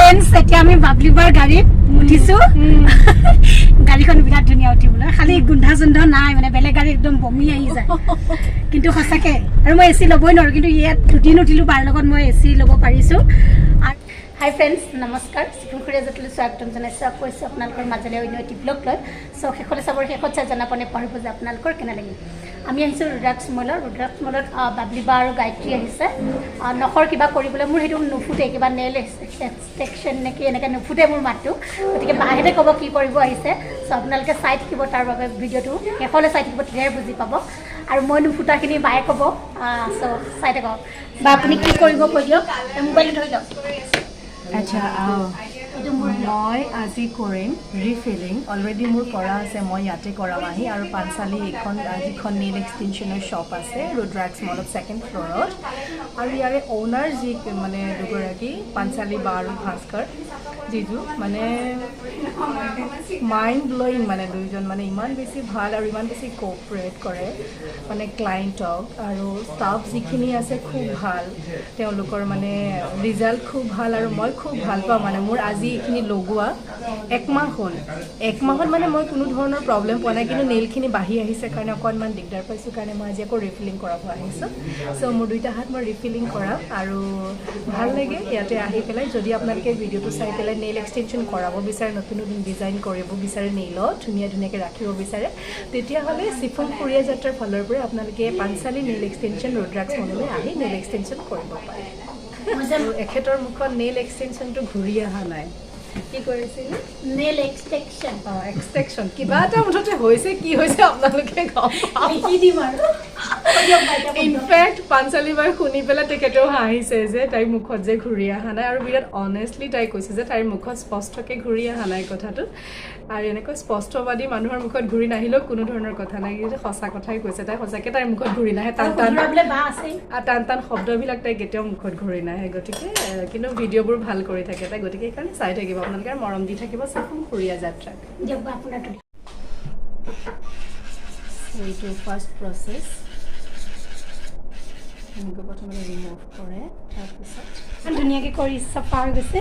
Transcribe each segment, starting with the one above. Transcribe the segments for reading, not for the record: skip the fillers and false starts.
Friends এতিয়া আমি বাবলিবাৰ গাড়ীত উঠিছো গাড়ীখন বিৰাট ধুনীয়া উঠিবলৈ খালি গোন্ধা চোন্ধা নাই মানে বেলেগ গাড়ী একদম বমি আহি যায় কিন্তু সঁচাকে আৰু মই এচি ল'বই নোৱাৰো কিন্তু ইয়াত দুদিন উঠিলো বাৰ লগত মই এচি ল'ব পাৰিছো হাই ফ্ৰেন্ডছ নমস্কাৰ চিকুনখুৰীয়া জটিল স্বাগতম জনাইছোঁ আকৌ কৈছোঁ আপোনালোকৰ মাজলৈ অন্য এটি ব্লগ লৈ চ' শেষলৈ চাবৰ শেষত চাই জনাব নেপাহৰিব যে আপোনালোকৰ কেনে লাগিল আমি আহিছোঁ ৰুদ্ৰাক্স মলত বাবলিবা আৰু গায়ত্ৰী আহিছে নখৰ কিবা কৰিবলৈ মোৰ সেইটো নুফুটে কিবা নেইল এক্সটেকশ্যন নেকি এনেকৈ নুফুটে মোৰ মাতটো গতিকে বাহেঁতে ক'ব কি কৰিব আহিছে চ' আপোনালোকে চাই থাকিব তাৰ বাবে ভিডিঅ'টো শেষলৈ চাই থাকিব তেতিয়াহে বুজি পাব আৰু মই নুফুটাখিনি বায়ে ক'ব চ' চাই থাকক বা আপুনি কি কৰিব কৈ দিয়ক মোবাইলটো ধৰি লওক আচ্ছা মই আজি কৰিম ৰিফিলিং অলৰেডি মোৰ কৰা আছে মই ইয়াতে কৰাম আহি আৰু পাঞ্চালী যিখন নেইল এক্সটেনশ্যনৰ শ্বপ আছে ৰুদ্ৰাক্স মলত ছেকেণ্ড ফ্ল'ৰত আৰু ইয়াৰে অ'নাৰ যি মানে দুগৰাকী পাঞ্চালী বা আৰু ভাস্কৰ যিটো মানে মাইণ্ড ব্লয়িং মানে দুইজন মানে ইমান বেছি ভাল আৰু ইমান বেছি কোঅপাৰেট কৰে মানে ক্লাইণ্টক আৰু ষ্টাফ যিখিনি আছে খুব ভাল তেওঁলোকৰ মানে ৰিজাল্ট খুব ভাল আৰু মই খুব ভাল পাওঁ মানে মোৰ আজি এইখিনি লগোৱা একমাহ হ'ল মানে মই কোনো ধৰণৰ প্ৰব্লেম পোৱা নাই কিন্তু নেইলখিনি বাঢ়ি আহিছে কাৰণে অকণমান দিগদাৰ পাইছোঁ কাৰণে মই আজি আকৌ ৰিফিলিং কৰাব আহিছোঁ চ' মোৰ দুইটা হাত মই ৰিফিলিং কৰাম আৰু ভাল লাগে ইয়াতে আহি পেলাই যদি আপোনালোকে ভিডিঅ'টো চাই পেলাই নেইল এক্সটেনশ্যন কৰাব বিচাৰে নতুন নতুন ডিজাইন কৰিব বিচাৰে নেইলত ধুনীয়াকৈ ৰাখিব বিচাৰে তেতিয়াহ'লে চিকুনখুৰীয়া যাত্ৰাৰ ফালৰ পৰা আপোনালোকে পাঞ্চালী নেইল এক্সটেনশ্যন ৰুদ্ৰাক্স মললৈ আহি নেইল এক্সটেনশ্যন কৰিব পাৰে এখেতৰ মুখত নেইল এক্সটেনশ্যনটো ঘূৰি অহা নাই কি কৰিছিল নেইল এক্সটেকশ্যন এক্সটেকশ্যন কিবা এটা মুঠতে হৈছে কি হৈছে আপোনালোকে গম পাব দিম আৰু ইনফেক্ট পাঞ্চালী বাৰ শুনি পেলাই তেখেতেও হাঁহিছে যে তাইৰ মুখত যে ঘূৰি অহা নাই আৰু বিৰাট অনেষ্টলি তাই কৈছে যে তাইৰ মুখত স্পষ্টকৈ ঘূৰি অহা নাই কথাটো আৰু এনেকৈ স্পষ্টবাদী মানুহৰ মুখত ঘূৰি নাহিলেও কোনো ধৰণৰ কথা নাই কিন্তু সঁচা কথাই কৈছে তাই সঁচাকৈ তাইৰ মুখত ঘূৰি নাহে টান টান শব্দবিলাক তাই কেতিয়াও মুখত ঘূৰি নাহে গতিকে কিন্তু ভিডিঅ'বোৰ ভাল কৰি থাকে তাই গতিকে সেইকাৰণে চাই থাকিব আপোনালোকে মৰম দি থাকিব চিকুনখুৰীয়া যাত্ৰাক এইটো ফাৰ্ষ্ট প্ৰচেছ এনেকৈ প্ৰথমে ৰিমুভ কৰে তাৰপিছত ধুনীয়াকৈ কৰি চাফা হৈ গৈছে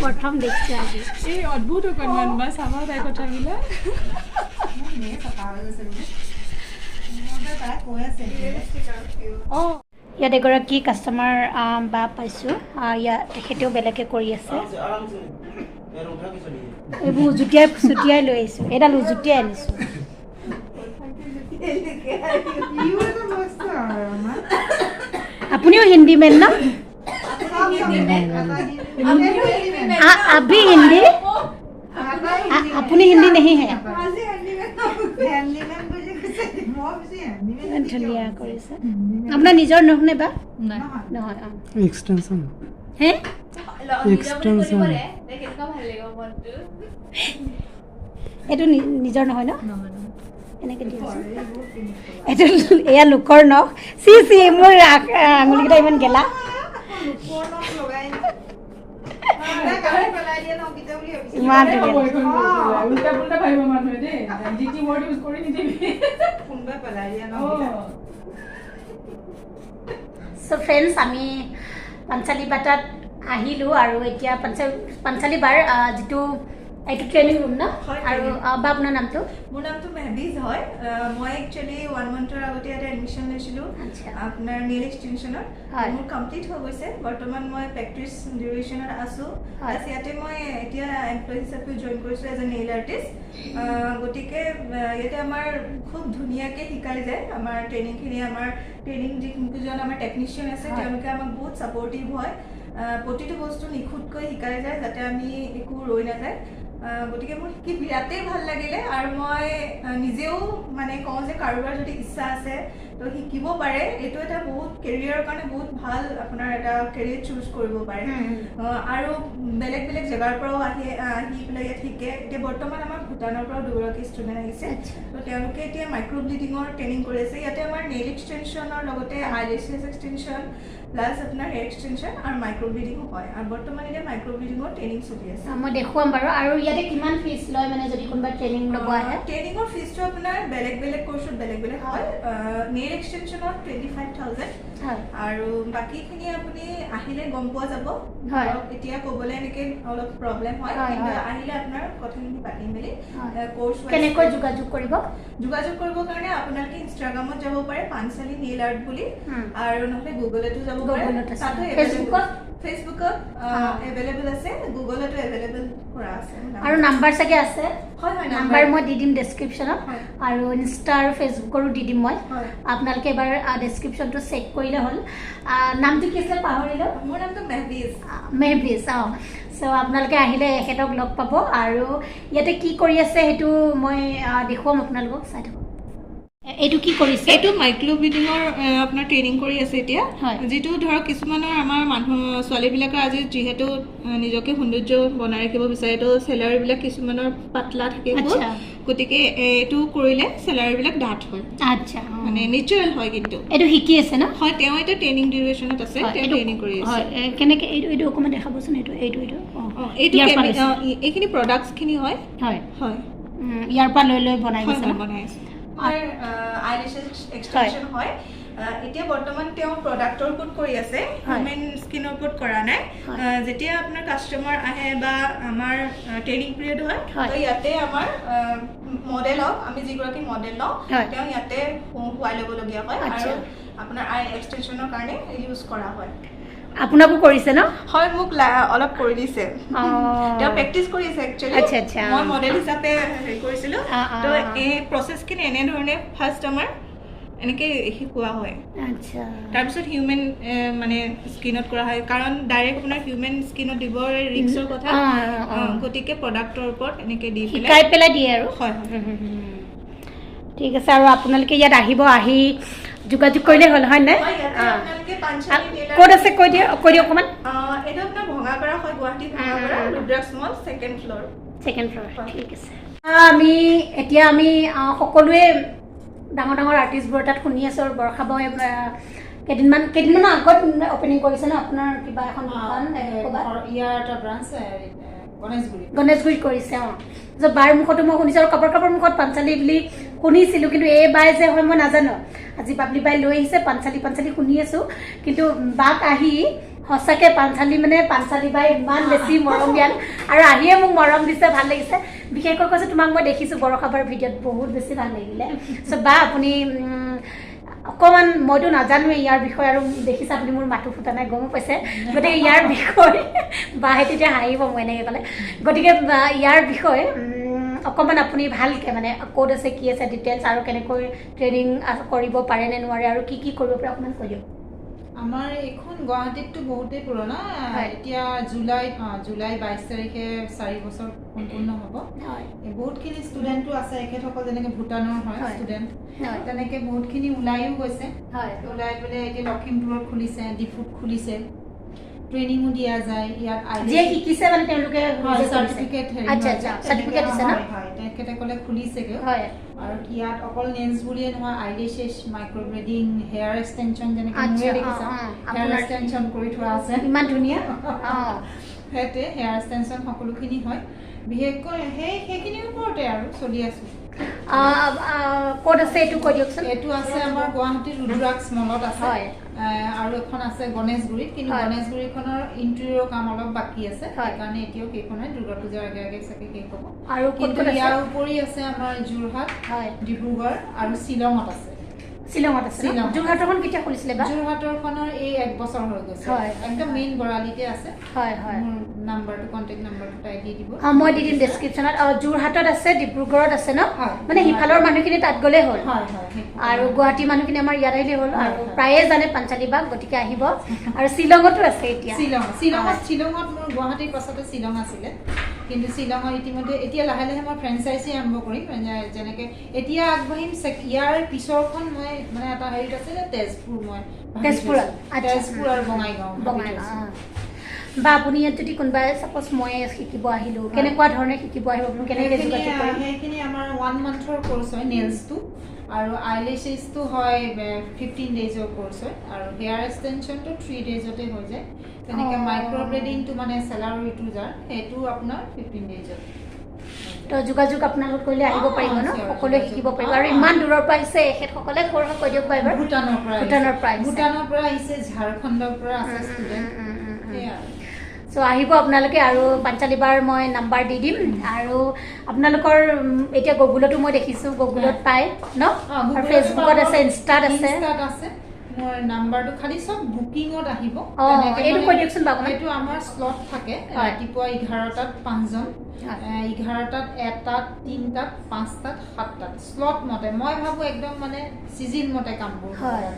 প্ৰথম দেখিছোঁ আজি এই অদ্ভুত অকণমান বা চাবা তাই কথাবিলাক অঁ ইয়াত এগৰাকী কাষ্টমাৰ বা পাইছোঁ ইয়াত তেখেতেও বেলেগে কৰি আছে এইবোৰ চুটিয়াই লৈ আহিছোঁ এইডাল উজুটিয়াই আনিছোঁ আপুনিও হিন্দী মেন ন अभी हिंदी अपनी हिंदी नहीं है ধুনীয়া কৰিছে আপোনাৰ নিজৰ নহনে বা নহয় এক্সটেনশ্যন হে এক্সটেনশ্যন এইটো নিজৰ নহয় ন এনেকৈ দিছে এইটো এয়া লোকৰ নখ চি মোৰ আঙুলিকেইটা ইমান গেলা ইমান চ' ফ্ৰেণ্ডছ আমি পাঞ্চালী বাটাত আহিলোঁ আৰু এতিয়া পাঞ্চালী বাৰ যিটো এইটো ট্ৰেইনিং ৰুম ন আৰু বা আপোনাৰ নামটো মোৰ নামটো মেহবিজ হয় মই একচুৱেলি 1 মান্থৰ আগতে ইয়াতে এডমিশ্যন লৈছিলোঁ আপোনাৰ নেইল এক্সটেনশ্যনত মোৰ কমপ্লিট হৈ গৈছে বৰ্তমান মই প্ৰেক্টিছ ডিউৰেশ্যনত আছোঁ ইয়াতে মই এতিয়া এমপ্লয়ী হিচাপে জইন কৰিছোঁ এজ এ নেইল আৰ্টিষ্ট গতিকে ইয়াতে আমাৰ খুব ধুনীয়াকৈ শিকাই যায় আমাৰ ট্ৰেইনিংখিনি আমাৰ ট্ৰেইনিং যিজন আমাৰ টেকনিচিয়ান আছে তেওঁলোকে আমাক বহুত ছাপৰ্টিভ হয় প্ৰতিটো বস্তু নিখুঁতকৈ শিকাই যায় যাতে আমি একো ৰৈ নাযায় গতিকে মোৰ শিকি বিৰাটেই ভাল লাগিলে আৰু মই নিজেও মানে কওঁ যে কাৰোবাৰ যদি ইচ্ছা আছে তো শিকিব পাৰে এইটো এটা বহুত কেৰিয়াৰৰ কাৰণে বহুত ভাল আপোনাৰ এটা কেৰিয়াৰ চুজ কৰিব পাৰে আৰু বেলেগ বেলেগ জেগাৰ পৰাও আহি পেলাই ইয়াত শিকে এতিয়া বৰ্তমান আমাৰ ভূটানৰ পৰাও দুগৰাকী ষ্টুডেণ্ট আহিছে তো তেওঁলোকে এতিয়া মাইক্ৰ' ব্লিডিঙৰ ট্ৰেইনিং কৰি আছে ইয়াতে আমাৰ নেইল এক্সটেনশ্যনৰ লগতে আইলেছেছ এক্সটেনশ্যন প্লাছ আপোনাৰ হেয়াৰ এক্সটেনশ্যন আৰু মাইক্ৰ' ব্লিডিঙো হয় আৰু বৰ্তমান এতিয়া মাইক্ৰ' ব্লিডিঙৰ ট্ৰেইনিং চলি আছে মই দেখুৱাম বাৰু আৰু ইয়াতে কিমান ফিজ লয় মানে যদি কোনোবা ট্ৰেইনিং ল'ব আহে ট্ৰেইনিঙৰ ফিজটো আপোনাৰ বেলেগ বেলেগ কোৰ্চত বেলেগ বেলেগ হয় নেইল এক্সটেনশ্যনৰ 25,000 আৰু বাকীখিনি আপুনি আহিলে গম পোৱা যাব এতিয়া ক'বলৈ এনেকৈ অলপ প্ৰব্লেম হয় কিন্তু আহিলে আপোনাৰ কথাখিনি পাতি মেলি কোৰ্ছ কেনেকৈ যোগাযোগ কৰিব কাৰণে আপোনালোকে ইনষ্টাগ্ৰামত যাব পাৰে পাঞ্চালী নেইল আৰ্ট বুলি আৰু নহ'লে গুগলতো যাব পাৰে তাতো ফেচবুকত এভেইলেবল আছে গুগলতো এভেইলেবল কৰা আছে আৰু নাম্বাৰ চাগে আছে হয় নাম্বাৰ মই দি দিম ডেছক্ৰিপশ্যনত আৰু ইনষ্টা আৰু ফেচবুকৰো দি দিম মই আপোনালোকে এবাৰ ডেছক্ৰিপশ্যনটো চেক কৰিলে হ'ল নামটো কি আছিল পাহৰিলোঁ মোৰ নামটো মেহভিজ চ' আপোনালোকে আহিলে এখেতক লগ পাব আৰু ইয়াতে কি কৰি আছে সেইটো মই দেখুৱাম আপোনালোকক চাই থাকক এইটো কি কৰিছে এইটো মাইক্ৰ' ব্লিডিঙৰ আপোনাৰ ট্ৰেইনিং কৰি আছে এতিয়া যিটো ধৰক কিছুমানৰ আমাৰ মানুহ ছোৱালীবিলাকৰ আজি যিহেতু নিজকে সৌন্দৰ্য বনাই ৰাখিব বিচাৰে তো চেলাৰীবিলাক কিছুমানৰ পাতলা থাকে গতিকে এইটো কৰিলে চেলাৰীবিলাক ডাঠ হয় আচ্ছা মানে নেচাৰেল হয় কিন্তু এইটো শিকি আছে ন হয় তেওঁ এতিয়া ট্ৰেইনিং ডিউৰেশ্যনত আছে তেওঁ ট্ৰেইনিং কৰি আছে কেনেকৈ এইটো অকণমান দেখাবচোন এইটো এইখিনি প্ৰডাক্টছখিনি হয় ইয়াৰ পৰা লৈ বনাই আছে আইলেছেছ এক্সটেনশ্যন হয় এতিয়া বৰ্তমান তেওঁ প্ৰডাক্টৰ ওপৰত কৰি আছে হিউমেন স্কিনৰ ওপৰত কৰা নাই যেতিয়া আপোনাৰ কাষ্টমাৰ আহে বা আমাৰ ট্ৰেইনিং পিৰিয়ড হয় তো ইয়াতে আমাৰ মডেলক আমি যিগৰাকী মডেল লওঁ তেওঁ ইয়াতে শুৱাই ল'বলগীয়া হয় আৰু আপোনাৰ আই এক্সটেনশ্যনৰ কাৰণে ইউজ কৰা হয় আপোনাকো কৰিছে ন হয় মোক অলপ কৰি দিছে তেওঁ প্ৰেক্টিচ কৰি আছে একচুৱেলি মই মডেল হিচাপে হেৰি কৰিছিলোঁ তো এই প্ৰচেছখিনি এনেধৰণে ফাৰ্ষ্ট আমাৰ এনেকৈ শিকোৱা হয় তাৰপিছত হিউমেন মানে স্কিনত কৰা হয় কাৰণ ডাইৰেক্ট আপোনাৰ হিউমেন স্কিনত দিব ৰিক্সৰ কথা গতিকে প্ৰডাক্টৰ ওপৰত এনেকৈ দি পেলাই দিয়ে আৰু হয় ঠিক আছে আৰু আপোনালোকে ইয়াত আহি যোগাযোগ কৰিলে হ'ল হয় নাই ক'ত আছে কৈ দিয়ক অকণমান এইটো আপোনাৰ ভঙাপাৰা হয় গুৱাহাটী ভঙাপাৰা ৰুদ্ৰাক্স মল ছেকেণ্ড ফ্ল'ৰ ঠিক আছে এতিয়া আমি সকলোৱে ডাঙৰ আৰ্টিষ্টবোৰ তাত শুনি আছোঁ আৰু বৰষা বই কেইদিনমানৰ আগত অপেনিং কৰিছে ন আপোনাৰ কিবা এখন দোকান ইয়াৰ এটা ব্ৰাঞ্চ গণেশগুৰিত কৰিছে বাৰ মুখতো মই শুনিছোঁ আৰু কাপোৰ মুখত পাঞ্চালী বুলি শুনিছিলোঁ কিন্তু এই বাই যে হয় মই নাজানো আজি বাবলি বাই লৈ আহিছে পাঞ্চালী শুনি আছোঁ কিন্তু বাক আহি সঁচাকৈ পাঞ্চালী বাই ইমান বেছি মৰমীয়াল আৰু আহিয়ে মোক মৰম দিছে ভাল লাগিছে বিশেষকৈ কৈছোঁ তোমাক মই দেখিছোঁ বৰষা বাৰ ভিডিঅ'ত বহুত বেছি ভাল লাগিলে চ' বা আপুনি অকণমান মইতো নাজানোৱেই ইয়াৰ বিষয়ে আৰু দেখিছে আপুনি মোৰ মাথো ফুটা নাই গমো পাইছে গতিকে ইয়াৰ বিষয়ে বাহে তেতিয়া হাঁহিব মই এনেকৈ ক'লে গতিকে ইয়াৰ বিষয়ে অকণমান আপুনি ভালকৈ মানে ক'ত আছে কি আছে ডিটেইলছ আৰু কেনেকৈ ট্ৰেইনিং কৰিব পাৰে নে নোৱাৰে আৰু কি কৰিব পাৰে অকণমান কৈ দিয়ক আমাৰ এইখন গুৱাহাটীততো বহুতেই পুৰণা এতিয়া জুলাই 22 তাৰিখে 4 বছৰ সম্পূৰ্ণ হ'ব বহুতখিনি ষ্টুডেণ্টো আছে এখেতসকল যেনেকৈ ভূটানৰ হয় ষ্টুডেণ্ট তেনেকৈ বহুতখিনি ওলাইও গৈছে ওলাই পেলাই এতিয়া লখিমপুৰত খুলিছে ডিফুত খুলিছে ট্ৰেইনিঙো দিয়া যায় ইয়াত যিয়ে শিকিছে মানে তেওঁলোকে চাৰ্টিফিকেট দিছে ন তেখেতসকলে খুলিছেগৈ আৰু ইয়াত অকল নেইলছ বুলিয়ে নহয় আইলেছেছ মাইক্ৰ'ব্লেডিং হেয়াৰ এক্সটেনশ্যন যেনেকৈ মোৰে দেখিছা হেয়াৰ এক্সটেনশ্যন কৰি থোৱা আছে ইমান ধুনীয়া সেইটোৱে হেয়াৰ এক্সটেনশ্যন সকলোখিনি হয় বিশেষকৈ সেইখিনিৰ ওপৰতে আৰু চলি আছোঁ ক'ত আছে এইটো কৈ দিয়কচোন এইটো আছে আমাৰ গুৱাহাটীৰ ৰুদ্ৰাক্স মলত আছে আৰু এখন আছে গণেশগুৰিত কিন্তু গণেশগুৰিখনৰ ইণ্টেৰিয়ৰ কাম অলপ বাকী আছে সেইকাৰণে এতিয়াও সেইখন হয় দুৰ্গা পূজাৰ আগে চাগে শেষ হ'ব আৰু কিন্তু ইয়াৰ উপৰি আছে আমাৰ যোৰহাট ডিব্ৰুগড় আৰু শ্বিলঙত আছে যোৰহাটৰখন কেতিয়া খুলিছিলে যোৰহাটৰখনৰ এই 1 বছৰ হৈ গৈছে একদম মেইন গৰালিতে আছে নাম্বাৰটো কণ্টেক্ট নাম্বাৰটো তাই দি দিব মই দি দিম ডেছক্ৰিপশ্যনত যোৰহাটত আছে ডিব্ৰুগড়ত আছে ন মানে সিফালৰ মানুহখিনি তাত গ'লেই হ'ল আৰু গুৱাহাটী মানুহখিনি আমাৰ ইয়াত আহিলেই হ'ল আৰু প্ৰায়ে জানে পাঞ্চালী বাক গতিকে আহিব আৰু শ্বিলঙতো আছে এতিয়া শ্বিলঙত মোৰ গুৱাহাটীৰ পাছতে শ্বিলং আছিলে কিন্তু শ্বিলঙত ইতিমধ্যে এতিয়া লাহে মই ফ্ৰেঞ্চাইজি আৰম্ভ কৰিম যেনেকৈ এতিয়া আগবাঢ়িম ইয়াৰ পিছৰখন মই মানে এটা হেৰিত আছে যে তেজপুৰ আৰু বঙাইগাঁও বা আপুনি ইয়াত যদি কোনোবাই চাপ'জ মই শিকিব আহিলোঁ কেনেকুৱা ধৰণে শিকিব আহিব কেনেকৈ সেইখিনি আমাৰ 1 মান্থৰ কৰ্চ হয় নেইলছটো আৰু আইলেছেছটো হয় 15 ডেইজৰ কৰ্চ হয় আৰু হেয়াৰ এক্সটেনশ্যনটো 3 ডেইজতে হৈ যায় তেনেকৈ মাইক্ৰ'ব্লেডিংটো মানে চেলাৰীটো যাৰ সেইটো আপোনাৰ 15 ডেইজত তো যোগাযোগ আপোনালোক কৰিলে আহিব পাৰিব ন সকলোৱে শিকিব পাৰিব আৰু ইমান দূৰৰ পৰা আহিছে এখেতসকলে কৈ দিয়ক পাৰিব ভূটানৰ পৰা আহিছে ঝাৰখণ্ডৰ পৰা আছে ষ্টুডেণ্ট চ' আহিব আপোনালোকে আৰু পাঞ্চালী বাৰ মই নাম্বাৰ দি দিম আৰু আপোনালোকৰ এতিয়া গুগলতো মই দেখিছোঁ গুগলত পায় ন আৰু ফেচবুকত আছে ইনষ্টাত আছে মোৰ নাম্বাৰটো খালি চব বুকিঙত আহিব এইটো কৈ দিয়কচোন বাবু এইটো আমাৰ শ্লট থাকে ৰাতিপুৱা 11টাত 5জন 11টাত 1টাত 3টাত 5টাত 7টাত শ্লট মতে মই ভাবোঁ একদম মানে চিজন মতে কামবোৰ হয়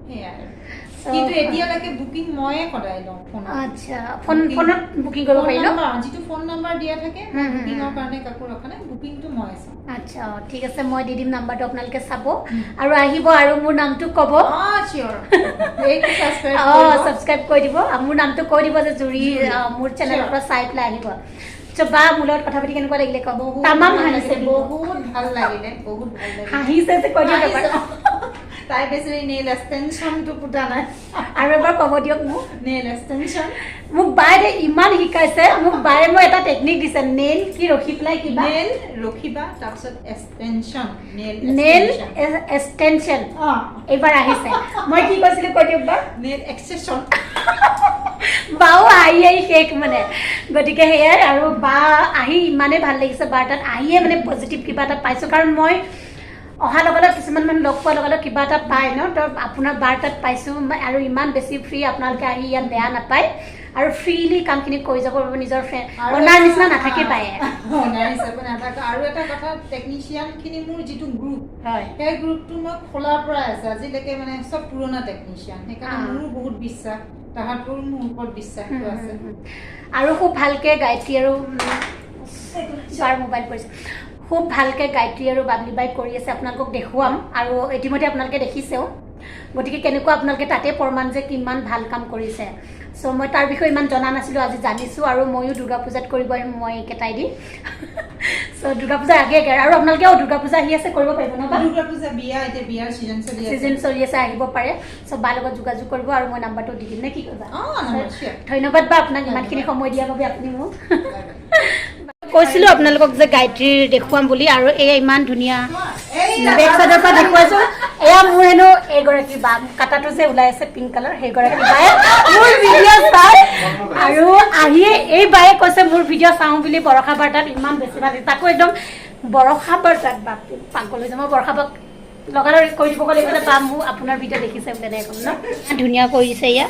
সেয়াই কিন্তু এতিয়ালৈকে বুকিং ময়ে সদায় লওঁ ফোনত আচ্ছা ফোনত বুকিং কৰিব পাৰি ন যিটো ফোন নাম্বাৰ দিয়া থাকে বুকিঙৰ কাৰণে কাকো ৰখা নাই বুকিংটো মই চাওঁ আচ্ছা ঠিক আছে মই দি দিম নাম্বাৰটো আপোনালোকে চাব আৰু আহিব আৰু মোৰ নামটো ক'ব চিয়'ৰ ছাবস্ক্ৰাইব কৰি দিব মোৰ নামটো কৈ দিব যে জুৰি মোৰ চেনেলৰ পৰা চাই পেলাই আহিব বা মোৰ লগত কথা পাতি কেনেকুৱা লাগিলে ক'ব তামাম হাঁহিছে বহুত ভাল লাগিলে হাঁহিছে যে কৈ দিয়ক তাই বেছি নেইল এক্সটেনশ্যনটো পুতা নাই আৰু এবাৰ ক'ব দিয়ক মোক নেইল এক্সটেনশ্যন মোক বায়ে ইমান শিকাইছে মোক বায়ে মই এটা টেকনিক দিছে নেইল কি ৰখি পেলাই কিবা নেইল ৰখিবা তাৰপিছত এক্সটেনশ্যন নেইল এক্সটেনশ্যন এইবাৰ আহিছে মই কি কৈছিলোঁ কৈ দিয়ক বা নেইল এক্সটেনশ্যন বাও আহি শেষ মানে গতিকে সেয়াই আৰু বা আহি ইমানেই ভাল লাগিছে বাৰ তাত আহিয়ে মানে পজিটিভ কিবা এটা পাইছোঁ কাৰণ মই অহাৰ লগে লগে কিছুমান মানুহ লগ পোৱাৰ লগে লগে কিবা এটা পায় ন তো আপোনাৰ বাৰ তাত পাইছোঁ আৰু ইমান বেছি ফ্ৰী আপোনালোকে আহি ইয়াত বেয়া নাপায় আৰু ফ্ৰীলি কামখিনি কৰি যাব পাৰিব নিজৰ ফ্ৰেণ্ড অনাৰ নিচিনা নাথাকে পায় অনাৰ হিচাপে নাথাকে আৰু এটা কথা টেকনিচিয়ানখিনি মোৰ যিটো গ্ৰুপ হয় সেই গ্ৰুপটো মই খোলাৰ পৰা আছে আজিলৈকে মানে চব পুৰণা টেকনিচিয়ান সেইকাৰণে মোৰো বহুত বিশ্বাস তাহাঁতৰো মোৰ ওপৰত বিশ্বাসটো আছে আৰু খুব ভালকৈ গায়ত্ৰী আৰু চোৱাৰ মোবাইল কৰিছে খুব ভালকৈ গায়ত্ৰী আৰু বাবলি বাই কৰি আছে আপোনালোকক দেখুৱাম আৰু ইতিমধ্যে আপোনালোকে দেখিছেও গতিকে কেনেকুৱা আপোনালোকে তাতে প্ৰমাণ যে কিমান ভাল কাম কৰিছে চ' মই তাৰ বিষয়ে ইমান জনা নাছিলোঁ আজি জানিছোঁ আৰু ময়ো দুৰ্গা পূজাত কৰিব আহিম মই একেটাই দি চ' দুৰ্গা পূজাৰ আগে আৰু আপোনালোকেও দুৰ্গা পূজা আহি আছে কৰিব পাৰিব ন দুৰ্গা পূজা বিয়া এতিয়া বিয়াৰ চিজন চলি আছে আহিব পাৰে চ' বাৰ লগত যোগাযোগ কৰিব আৰু মই নাম্বাৰটো দি দিম নে কি কৰিবা ধন্যবাদ বা আপোনাক ইমানখিনি সময় দিয়াৰ বাবে আপুনি মোক কৈছিলোঁ আপোনালোকক যে গায়ত্ৰীৰ দেখুৱাম বুলি আৰু এয়া ইমান ধুনীয়া বেক চাইডৰ পৰা দেখুৱাইছোঁ এয়া মোৰ হেনো এইগৰাকী বা কাটাটো যে ওলাই আছে পিংক কালাৰ সেইগৰাকী বায়ে মোৰ ভিডিঅ' চাই আৰু আহিয়ে এই বায়ে কৈছে মোৰ ভিডিঅ' চাওঁ বুলি বৰষা বাৰ্তাত ইমান বেছি ভাল লাগে তাকো একদম বৰষা বাৰ্তাত বা পাগল হৈ যাম মই বৰষা বাক লগালগ কৈ দিব লাগিব যে বা মোৰ আপোনাৰ ভিডিঅ' দেখিছে বোলে দেখোন ন ধুনীয়া কৰিছে এয়া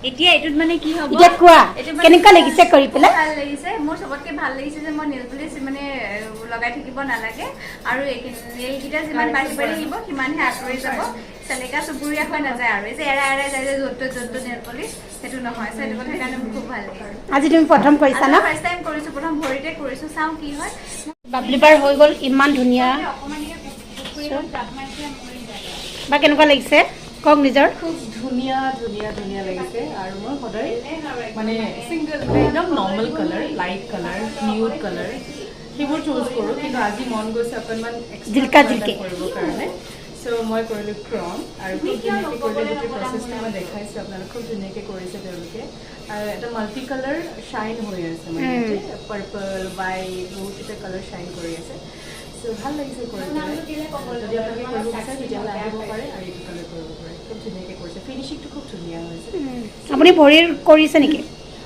এতিয়া এইটোত মানে কি হ'ব এতিয়া কোৱা কেনেকুৱা লাগিছে কৰি পেলাই ভাল লাগিছে মোৰ চবতকৈ ভাল লাগিছে যে মই নেল পলিচ মানে লগাই থাকিব নালাগে আৰু এইকেইটা যিমান বাঢ়ি বাঢ়ি আহিব সিমানহে আঁতৰি যাব চেলেকা চুবুৰীয়া হৈ নাযায় আৰু এই যে এৰাই যায় যে য'ত ত'ত নেল পলিচ সেইটো নহয় সেইটো কথা কাৰণে মোৰ খুব ভাল লাগিছে আজি তুমি প্ৰথম কৰিছা ন ফাৰ্ষ্ট টাইম কৰিছোঁ প্ৰথম ভৰিতে কৰিছোঁ চাওঁ কি হয় বাবলি বাৰ হৈ গ'ল ইমান ধুনীয়া বা কেনেকুৱা লাগিছে কওক নিজৰ খুব ধুনীয়া লাগিছে আৰু মই সদায় মানে চিংগল একদম normal colour light colour nude colour সেইবোৰ চুজ কৰোঁ কিন্তু আজি মন গৈছে অকণমান জিলকা জিলকে কৰিবৰ কাৰণে চ' মই কৰিলোঁ ক্ৰম আৰু খুব ধুনীয়াকৈ কৰিলে গোটেই প্ৰচেছটো মই দেখাইছোঁ আপোনালোক খুব ধুনীয়াকৈ কৰিছে তেওঁলোকে আৰু এটা মাল্টি কালাৰ শ্বাইন হৈ আছে মানে পাৰ্পল হোৱাইট বহুতকেইটা কালাৰ শ্বাইন কৰি আছে চ' ভাল লাগিছে কৰি পেলাই যদি আপোনালোকে কৰিব বিচাৰে তেতিয়াহ'লে আহিব পাৰে আৰু এইটো কালাৰ কৰিব পাৰে খুব ধুনীয়াকৈ কৰিছে ফিনিচিংটো খুব ধুনীয়া হৈছে আপুনি ভৰিৰ কৰিছে নেকি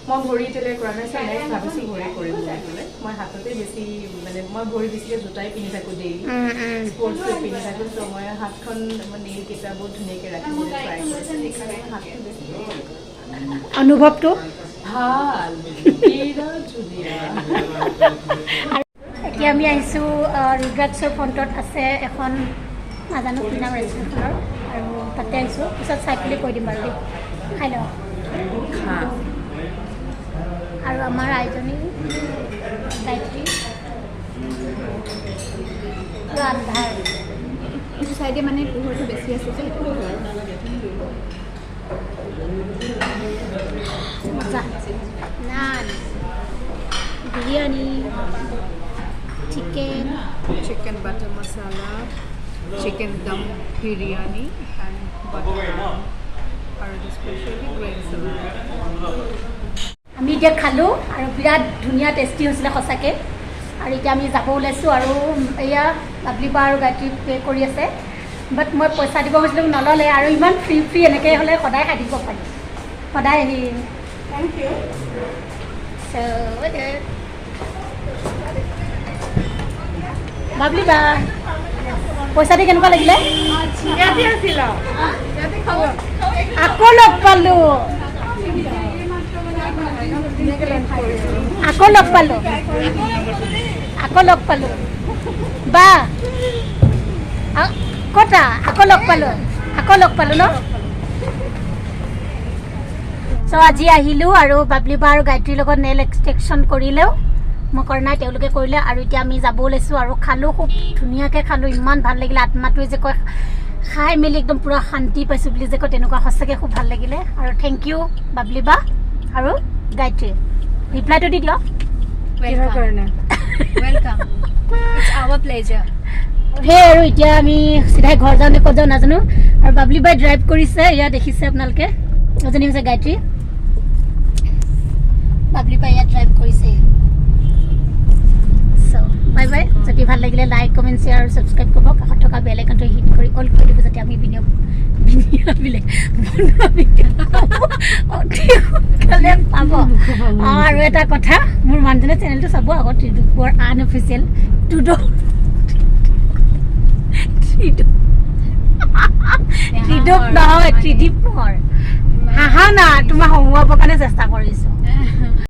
মই ভৰি এতিয়ালৈ কৰা নাই চ' নেক্সট ভাবিছোঁ ভৰি কৰিম বুলি পেলাই মই হাততে বেছি মানে মই ভৰি বেছিকৈ জোতাই পিন্ধি থাকোঁ ডেইলি স্পৰ্টছ শ্বু পিন্ধি থাকোঁ চ' মই হাতখন নেইলকেইটা বহুত ধুনীয়াকৈ ৰাখিবলৈ ট্ৰাই কৰিছোঁ সেইকাৰণে হাতটো বেছি অনুভৱটো ভাল বিৰাট ধুনীয়া এতিয়া আমি আহিছোঁ ৰুদ্ৰাক্ষৰ ফ্ৰণ্টত আছে এখন নাজানো কি নাম ৰেষ্টুৰেণ্টখনৰ আৰু তাতে আহিছোঁ পিছত চাই পেলাই কৈ দিম বাৰু দেই খাই লওঁ আৰু আমাৰ আইজনী গায়ত্ৰী পুৰা আন্ধাৰ এইটো চাইডে মানে পোহৰটো বেছি আছে যে মজা নান biryani chicken butter masala, chicken dum biryani and butter naan. And especially grain salad. আমি এতিয়া খালোঁ আৰু বিৰাট ধুনীয়া টেষ্টি হৈছিলে সঁচাকৈ আৰু এতিয়া আমি যাব ওলাইছোঁ আৰু এয়া বাবলি বা আৰু গায়ত্ৰী পে' কৰি আছে বাট মই পইচা দিব গৈছিলোঁ নল'লে আৰু ইমান ফ্ৰী এনেকৈ হ'লে সদায় খাই দিব পাৰি সদায় আহিম থেংক ইউ বাবলি বা পইচা দি কেনেকুৱা লাগিলে ইয়াতে আছিল আকৌ লগ পালোঁ বা কটা আকৌ লগ পালোঁ ন চ' আজি আহিলোঁ আৰু বাবলি বা আৰু গায়ত্ৰীৰ লগত নেইল এক্সটেনশ্যন কৰিলেও মই কৰা নাই তেওঁলোকে কৰিলে আৰু এতিয়া আমি যাব ওলাইছোঁ আৰু খালোঁ খুব ধুনীয়াকৈ খালোঁ ইমান ভাল লাগিলে আত্মাটোৱে যে কয় খাই মেলি একদম পূৰা শান্তি পাইছোঁ বুলি যে কয় তেনেকুৱা সঁচাকৈ খুব ভাল লাগিলে আৰু থেংক ইউ বাবলি বা আৰু গায়ত্ৰী ৰিপ্লাইটো দি দিয়ক কিহৰ কাৰণে ৱেলকাম ইটছ আৱাৰ প্লেজাৰ সেই আৰু এতিয়া আমি চিধাই ঘৰ যাওঁ নে ক'ত যাওঁ নাজানো আৰু বাবলি বাই ড্ৰাইভ কৰিছে এয়া দেখিছে আপোনালোকে এজনী হৈছে গায়ত্ৰী বাবলি বাই ইয়াত ড্ৰাইভ কৰিছে বাই বাই যদি ভাল লাগিলে লাইক কমেণ্ট শ্বেয়াৰ আৰু ছাবস্ক্ৰাইব কৰিব কাষত থকা বেল আইকনটো হিট কৰি অল কৰি দিব যাতে আমি পাব আৰু এটা কথা মোৰ মানুহজনে চেনেলটো চাব আকৌ ত্ৰিদীপৰ আনঅফিচিয়েল ত্ৰিদীপ নহয় ত্ৰিদীপৰ হাঁহা না তোমাক হহুৱাবৰ কাৰণে চেষ্টা কৰিছোঁ